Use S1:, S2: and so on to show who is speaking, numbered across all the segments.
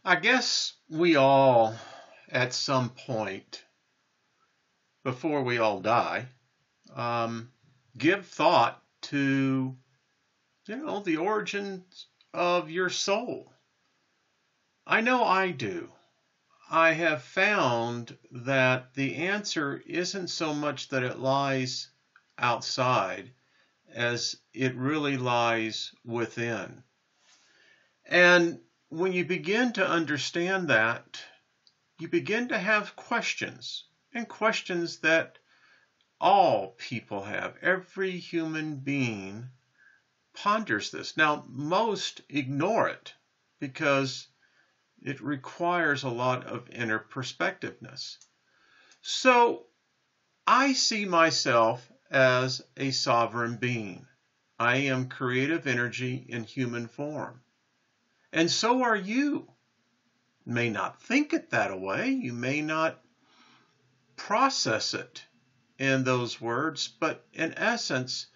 S1: I guess we all, at some point, before we all die, um, give thought to, the origins of your soul. I know I do. I have found that the answer isn't so much that it lies outside as it really lies within. And when you begin to understand that, you begin to have questions, and questions that all people have. Every human being ponders this. Now, most ignore it because it requires a lot of inner perspectiveness. So I see myself as a sovereign being. I am creative energy in human form. And so are you. You may not think it that way. You may not process it in those words, but in essence,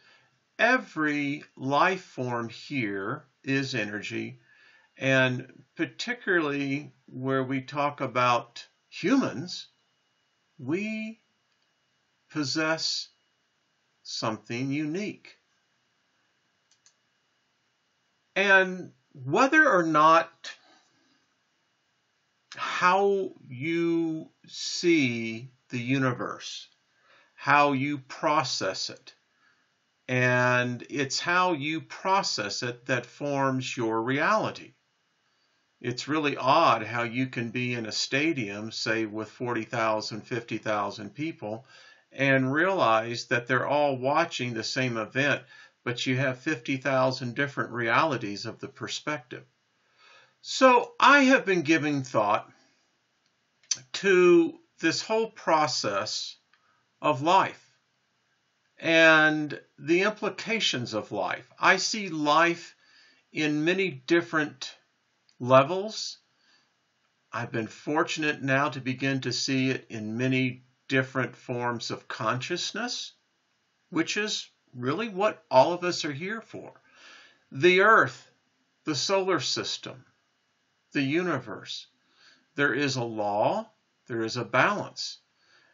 S1: every life form here is energy, and particularly where we talk about humans, we possess something unique. And whether or not how you see the universe, how you process it, and it's how you process it that forms your reality. It's really odd how you can be in a stadium, say with 40,000, 50,000 people, and realize that they're all watching the same event, but you have 50,000 different realities of the perspective. So I have been giving thought to this whole process of life and the implications of life. I see life in many different levels. I've been fortunate now to begin to see it in many different forms of consciousness, which is really what all of us are here for. The earth, the solar system, the universe. There is a law, there is a balance.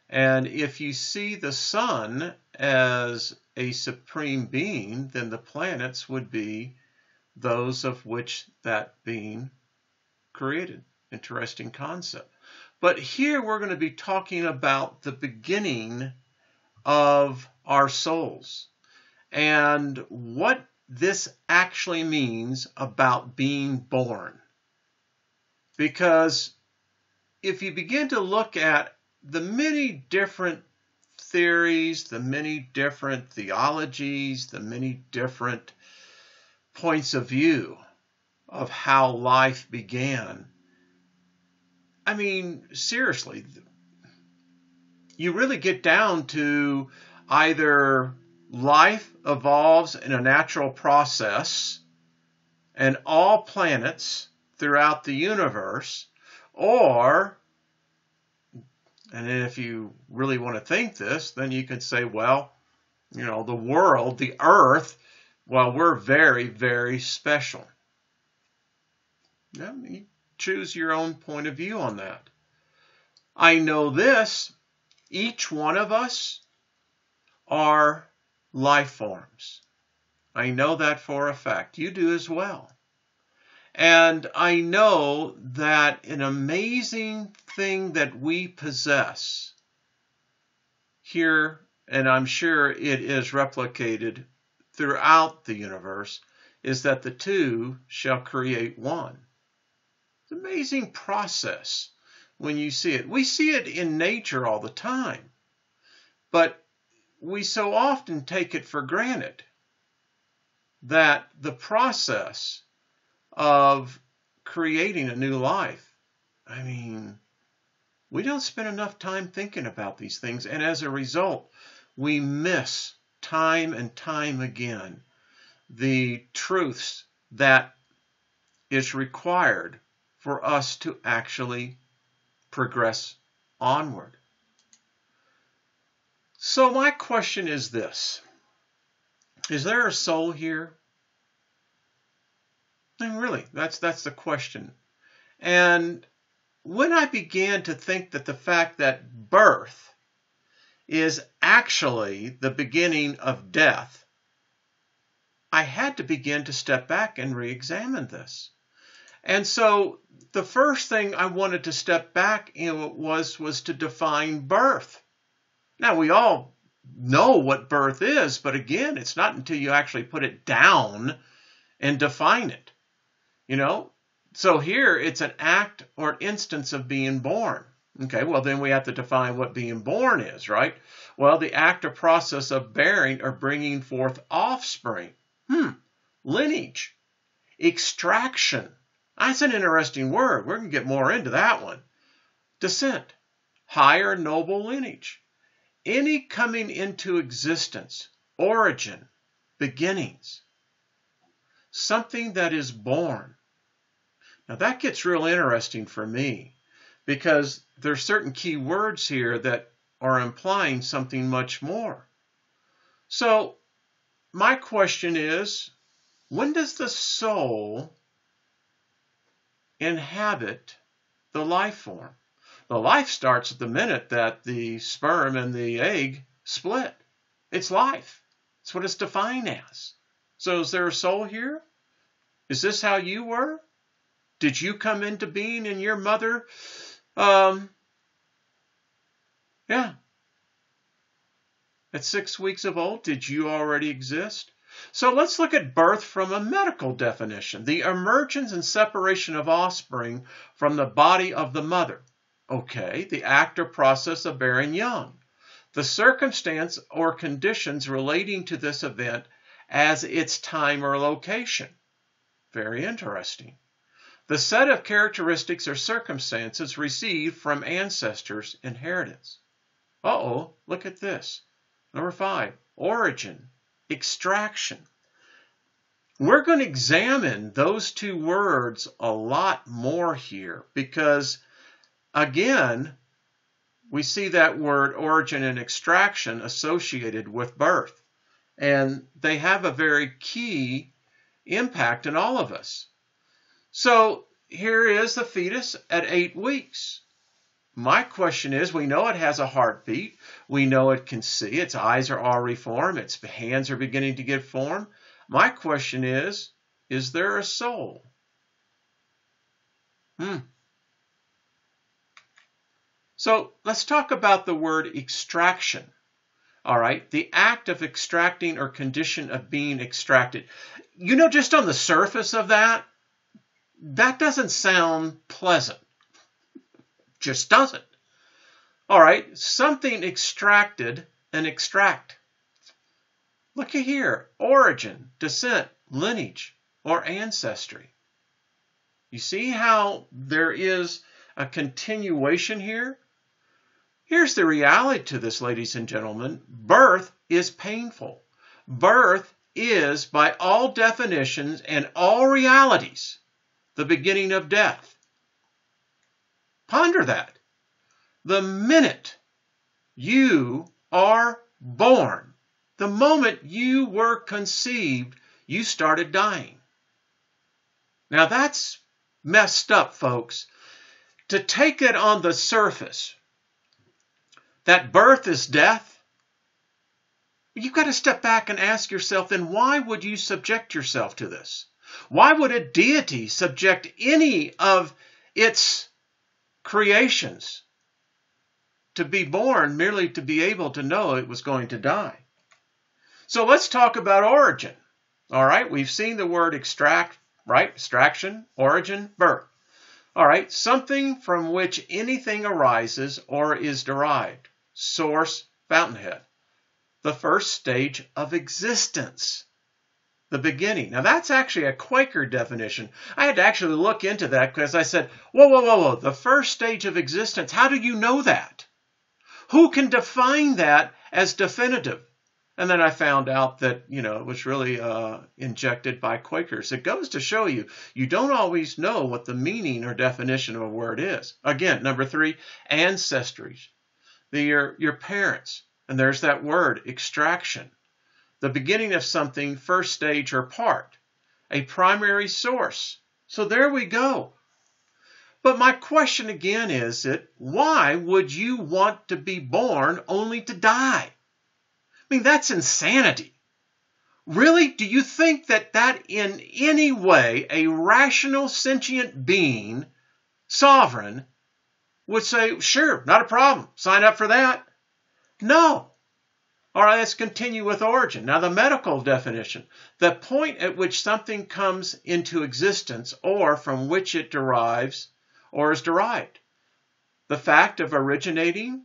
S1: And if you see the sun as a supreme being, then the planets would be those of which that being created. Interesting concept. But here we're going to be talking about the beginning of our souls and what this actually means about being born. Because if you begin to look at the many different theories, the many different theologies, the many different points of view of how life began, I mean, seriously, you really get down to either life evolves in a natural process and all planets throughout the universe, or, and then if you really want to think this, then you can say, well, the world, the earth, well, we're very, very special. You choose your own point of view on that. I know this, each one of us are life forms. I know that for a fact. You do as well. And I know that an amazing thing that we possess here, and I'm sure it is replicated throughout the universe, is that the two shall create one. It's an amazing process when you see it. We see it in nature all the time, but we so often take it for granted that the process of creating a new life, I mean, we don't spend enough time thinking about these things, and as a result, we miss time and time again the truths that is required for us to actually progress onward. So my question is this: is there a soul here? And really, that's the question. And when I began to think that the fact that birth is actually the beginning of death, I had to begin to step back and re-examine this. And so the first thing I wanted to step back in was to define birth. Now, we all know what birth is, but again, it's not until you actually put it down and define it. So here it's an act or instance of being born. Okay, well, then we have to define what being born is, right? Well, the act or process of bearing or bringing forth offspring. Lineage. Extraction. That's an interesting word. We're going to get more into that one. Descent. Higher noble lineage. Any coming into existence. Origin. Beginnings. Something that is born. Now that gets real interesting for me because there's certain key words here that are implying something much more. So my question is, when does the soul inhabit the life form? The life starts at the minute that the sperm and the egg split. It's life. It's what it's defined as. So is there a soul here? Is this how you were? Did you come into being in your mother? Yeah. At 6 weeks of old, did you already exist? So let's look at birth from a medical definition. The emergence and separation of offspring from the body of the mother. Okay, the act or process of bearing young. The circumstance or conditions relating to this event as its time or location. Very interesting. The set of characteristics or circumstances received from ancestors' inheritance. Look at this. Number 5, origin, extraction. We're going to examine those two words a lot more here because, again, we see that word origin and extraction associated with birth. And they have a very key impact in all of us. So here is the fetus at 8 weeks. My question is, we know it has a heartbeat. We know it can see. Its eyes are already formed. Its hands are beginning to get formed. My question is there a soul? So let's talk about the word extraction. All right, the act of extracting or condition of being extracted. Just on the surface of that doesn't sound pleasant. Just doesn't. All right, something extracted and extract. Look at here, origin, descent, lineage, or ancestry. You see how there is a continuation here? Here's the reality to this, ladies and gentlemen. Birth is painful. Birth is, by all definitions and all realities, the beginning of death. Ponder that. The minute you are born, the moment you were conceived, you started dying. Now that's messed up, folks. To take it on the surface, that birth is death, you've got to step back and ask yourself, then why would you subject yourself to this? Why would a deity subject any of its creations to be born merely to be able to know it was going to die? So let's talk about origin. All right, we've seen the word extract, right? Extraction, origin, birth. All right, something from which anything arises or is derived. Source, fountainhead. The first stage of existence. The beginning. Now that's actually a Quaker definition. I had to actually look into that because I said, whoa. The first stage of existence. How do you know that? Who can define that as definitive? And then I found out that, it was really injected by Quakers. It goes to show you, you don't always know what the meaning or definition of a word is. Again, number 3, ancestry. Your parents. And there's that word, extraction. The beginning of something, first stage or part. A primary source. So there we go. But my question again is that why would you want to be born only to die? I mean, that's insanity. Really? Do you think that in any way a rational sentient being, sovereign, would say, sure, not a problem, sign up for that? No. All right, let's continue with origin. Now, the medical definition, the point at which something comes into existence or from which it derives or is derived. The fact of originating,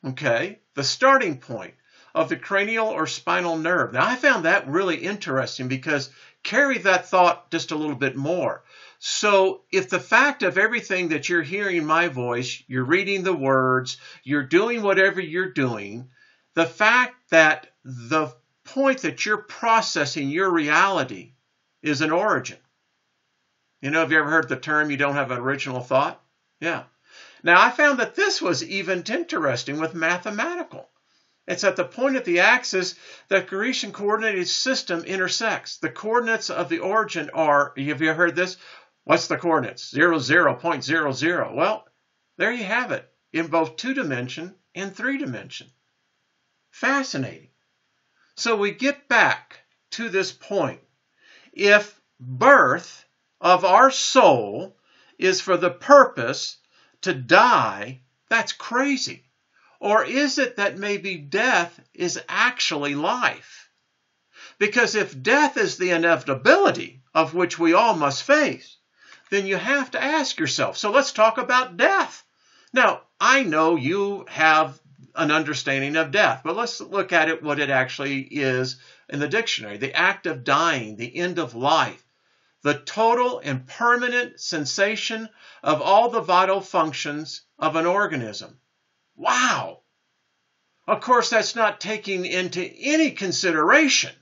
S1: okay, the starting point of the cranial or spinal nerve. Now, I found that really interesting because carry that thought just a little bit more. So if the fact of everything that you're hearing my voice, you're reading the words, you're doing whatever you're doing, the fact that the point that you're processing your reality is an origin. You know, have you ever heard the term, you don't have an original thought? Yeah. Now, I found that this was even interesting with mathematical. It's at the point of the axis that Grecian coordinated system intersects. The coordinates of the origin are, have you heard this? What's the coordinates? 0, 0, 0.00. Well, there you have it in both 2-dimension and 3-dimension. Fascinating. So we get back to this point. If birth of our soul is for the purpose to die, that's crazy. Or is it that maybe death is actually life? Because if death is the inevitability of which we all must face, then you have to ask yourself, so let's talk about death. Now, I know you have an understanding of death, but let's look at it what it actually is in the dictionary. The act of dying, the end of life, the total and permanent cessation of all the vital functions of an organism. Wow! Of course, that's not taking into any consideration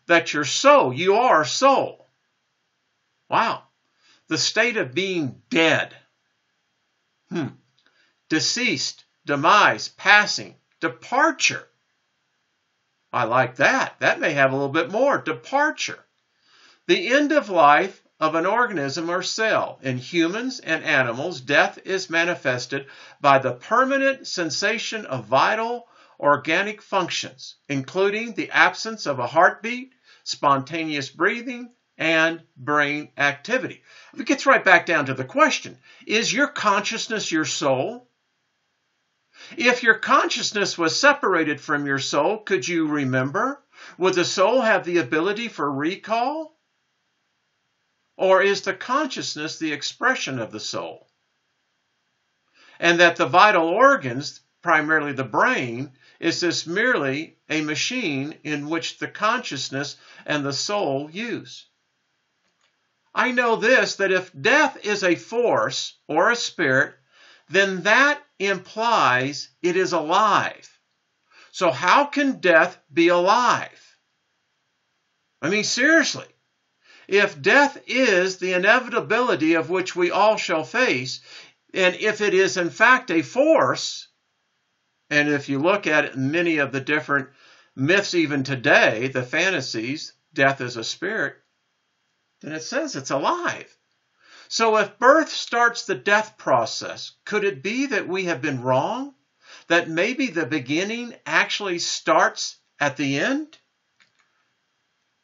S1: that your soul, you are soul. Wow. The state of being dead. Deceased, demise, passing, departure. I like that. That may have a little bit more. Departure. The end of life of an organism or cell. In humans and animals, death is manifested by the permanent cessation of vital organic functions, including the absence of a heartbeat, spontaneous breathing, and brain activity. It gets right back down to the question, is your consciousness your soul? If your consciousness was separated from your soul, could you remember? Would the soul have the ability for recall? Or is the consciousness the expression of the soul? And that the vital organs, primarily the brain, is this merely a machine in which the consciousness and the soul use? I know this, that if death is a force or a spirit, then that implies it is alive. So how can death be alive? I mean, seriously. If death is the inevitability of which we all shall face, and if it is in fact a force, and if you look at many of the different myths even today, the fantasies, death is a spirit, then it says it's alive. So if birth starts the death process, could it be that we have been wrong? That maybe the beginning actually starts at the end?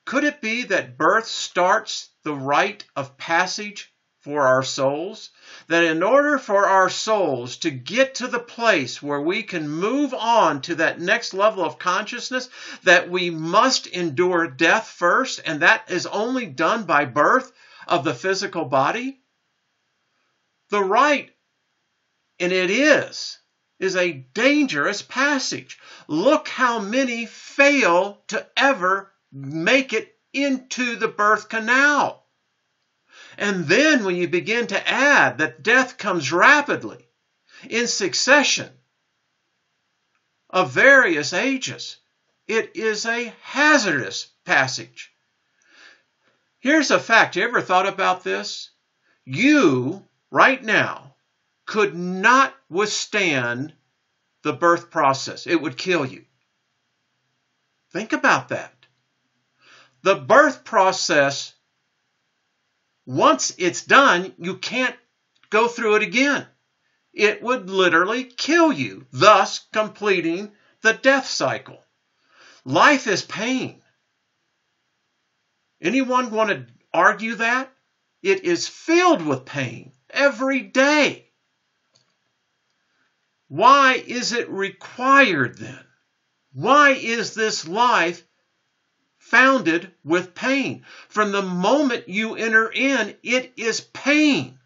S1: Could it be that birth starts the rite of passage for our souls? That in order for our souls to get to the place where we can move on to that next level of consciousness, that we must endure death first, and that is only done by birth of the physical body? The rite, and it is a dangerous passage. Look how many fail to ever make it into the birth canal. And then when you begin to add that death comes rapidly in succession of various ages, it is a hazardous passage. Here's a fact. You ever thought about this? You, right now, could not withstand the birth process. It would kill you. Think about that. The birth process, once it's done, you can't go through it again. It would literally kill you, thus completing the death cycle. Life is pain. Anyone want to argue that? It is filled with pain every day. Why is it required then? Why is this life founded with pain? From the moment you enter in, it is pain.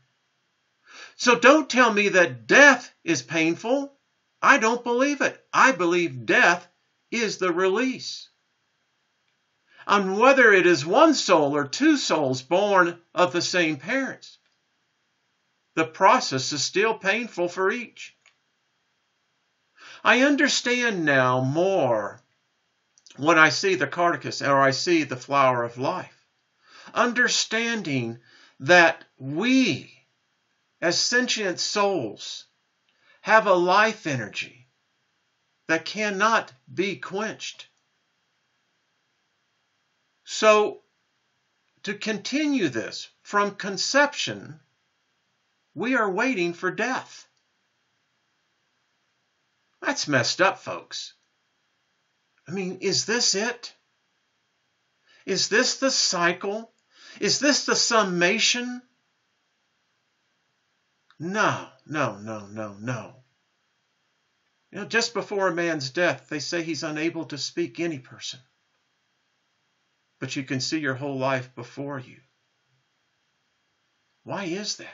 S1: So don't tell me that death is painful. I don't believe it. I believe death is the release. And whether it is one soul or two souls born of the same parents, the process is still painful for each. I understand now more when I see the Catechism or I see the flower of life. Understanding that we, as sentient souls, have a life energy that cannot be quenched. So, to continue this, from conception, we are waiting for death. That's messed up, folks. I mean, is this it? Is this the cycle? Is this the summation? No. You know, just before a man's death, they say he's unable to speak any person. But you can see your whole life before you. Why is that?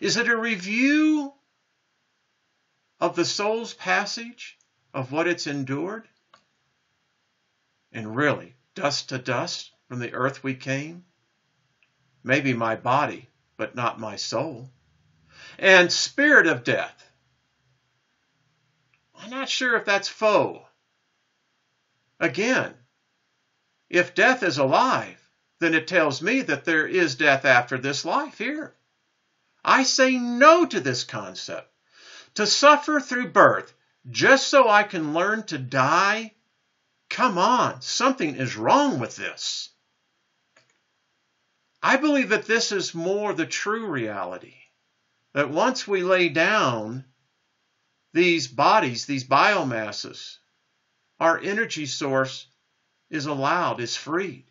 S1: Is it a review of the soul's passage, of what it's endured? And really, dust to dust, from the earth we came. Maybe my body, but not my soul. And spirit of death. I'm not sure if that's faux. Again, if death is alive, then it tells me that there is death after this life here. I say no to this concept. To suffer through birth just so I can learn to die? Come on, something is wrong with this. I believe that this is more the true reality. That once we lay down these bodies, these biomasses, our energy source is allowed, is freed.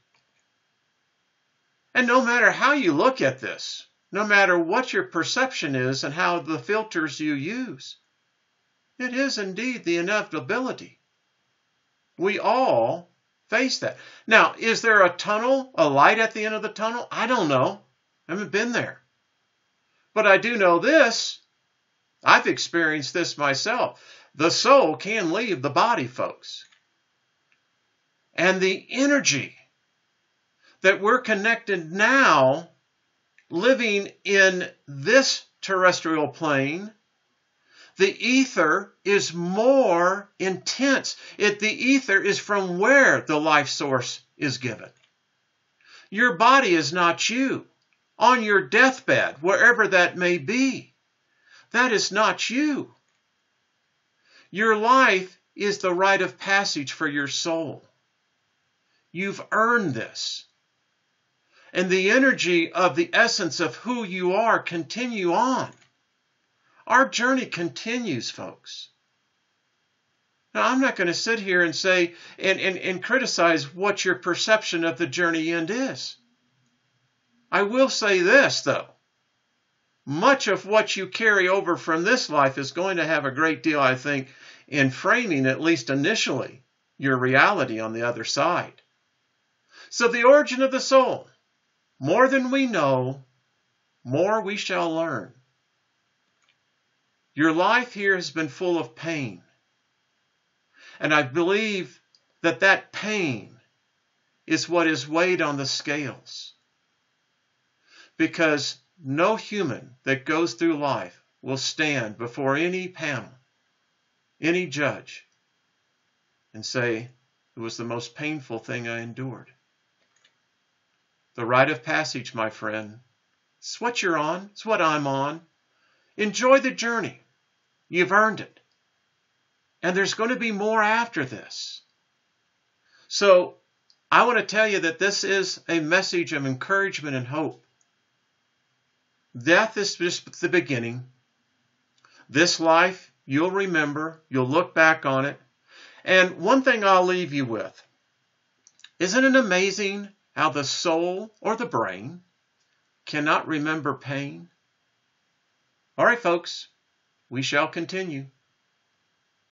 S1: And no matter how you look at this, no matter what your perception is and how the filters you use, it is indeed the inevitability. We all face that. Now, is there a tunnel, a light at the end of the tunnel? I don't know. I haven't been there. But I do know this. I've experienced this myself. The soul can leave the body, folks. And the energy that we're connected now, living in this terrestrial plane, the ether is more intense. The ether is from where the life source is given. Your body is not you. On your deathbed, wherever that may be, that is not you. Your life is the rite of passage for your soul. You've earned this. And the energy of the essence of who you are continue on. Our journey continues, folks. Now, I'm not going to sit here and say and criticize what your perception of the journey end is. I will say this, though. Much of what you carry over from this life is going to have a great deal, I think, in framing, at least initially, your reality on the other side. So the origin of the soul. More than we know, more we shall learn. Your life here has been full of pain. And I believe that that pain is what is weighed on the scales. Because no human that goes through life will stand before any panel, any judge, and say, it was the most painful thing I endured. The rite of passage, my friend. It's what you're on. It's what I'm on. Enjoy the journey. You've earned it. And there's going to be more after this. So I want to tell you that this is a message of encouragement and hope. Death is just the beginning. This life, you'll remember, you'll look back on it. And one thing I'll leave you with, isn't it amazing how the soul or the brain cannot remember pain? All right, folks, we shall continue.